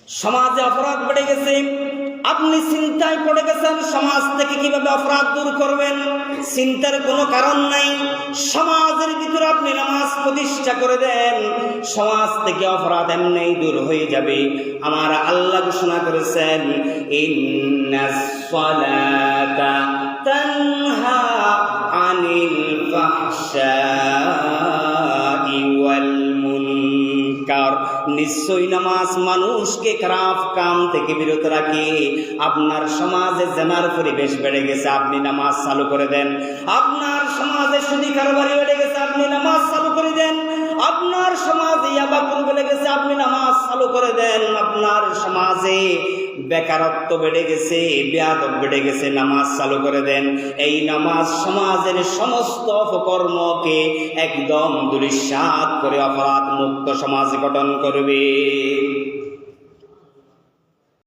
সমাজে অপরাধ বেড়ে গেছে, আপনি চিন্তায় পড়ে গেছেন সমাজ থেকে কিভাবে অপরাধ দূর করবেন। চিন্তার কোনো কারণ নাই, সমাজের ভিতরে আপনি নামাজ প্রতিষ্ঠা করে দেন, সমাজ থেকে অপরাধ এমনিই দূর হয়ে যাবে। আমার আল্লাহ ঘোষণা করেছেন, ইন্নাস সালাতা তানহা আনিল ফাহশাই ওয়াল মুনকার। নিশ্চয়ই নামাজ মানুষকে খারাপ কাম থেকে বিরত রাখে। আপনার সমাজে জেনার পরিবেশ বেড়ে গেছে, আপনি নামাজ চালু করে দেন। আপনার সমাজে সুদী কারবারি বেড়ে গেছে, আপনি নামাজ চালু করে দেন। আপনার সমাজে ইয়াবাকুর বেড়ে গেছে, আপনি নামাজ চালু করে দেন। আপনার সমাজে বেকারত্ব বেড়ে গেছে, বেয়াদব বেড়ে গেছে, নামাজ চালু করে দেন। এই নামাজ সমাজের সমস্ত অপকর্মকে একদম ধূলিসাৎ করে অপরাধ মুক্ত সমাজ গঠন করবে।